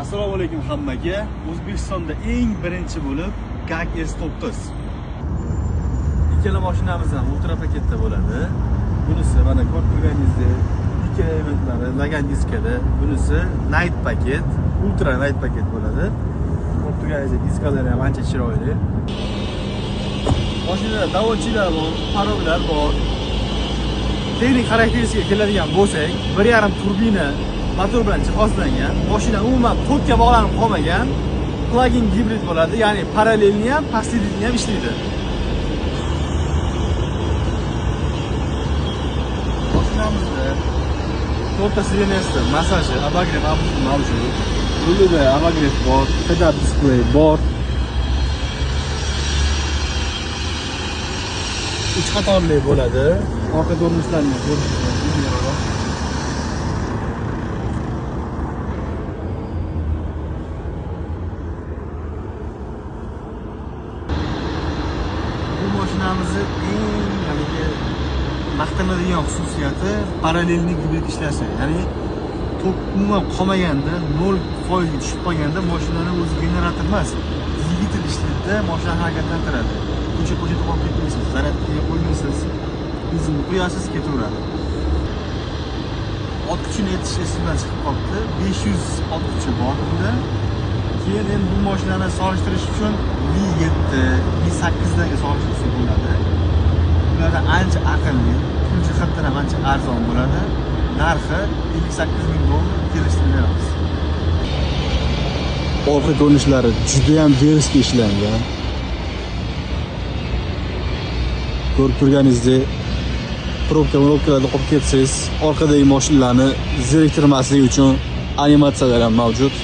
Assalomu alaykum hammaga. O'zbekistonda eng birinchi bo'lib GAG S9. Ikkala mashinamiz ham ultra paketda bo'ladi. Bunisi mana ko'rib turganingizdek ikkala elementlari lagan diskada. Bunisi night paket, ultra night paket bo'ladi. Ko'rib turganingizdek diskalari ham ancha chiroyli. Mashinada davolchilar bor, paroglar bor. Texnik xarakteristikaga keladigan bo'lsak, 1.5 turbina motor bilan jihozlangan. Mashina umuman tokka bog'lanib qolmagan. Plug-in gibrid bo'ladi, ya'ni parallelni ham, pastlikni ham ishlaydi. Mashinamizda to'rtta sirenasi, massaji, abagrev mavjud. Rulida abagrev bor, head-up display bor. 3 qatorli bo'ladi. Orqa ko'rinishlarni ko'rishingiz mumkin. Bu mashinamizning eng maqtanadigan xususiyati parallelni gibrid ishlashi. Ya'ni tok umuman qolmaganda, 0% ga tushib qolganda mashinani o'zi generator emas, dvigatel ishlaydi, mashina harakatlantiradi. Ko'cha to'g'ri ketmaysiz, zaryadga qo'ymaysiz, benzin qo'yasiz, ketaveradi. Ot kuchini aytish esimdan chiqib qoldi. 500 ot kuchi bor bunda. Keyin endi bu mashinani solishtirish uchun V7, V8 dagi solishtirsa bo'ladi. Ulardan ancha aqlli, pul jihatdan ham ancha arzon bo'ladi. Narxi 58 ming dollar kelishtirib beramiz. Orqa ko'rinishlari juda ham deriski ishlangan. Ko'rib turganingizdek, probka-molobkalarni qolib ketsangiz, orqadagi mashinalarni zeriktirmaslik uchun animatsiyalar ham mavjud.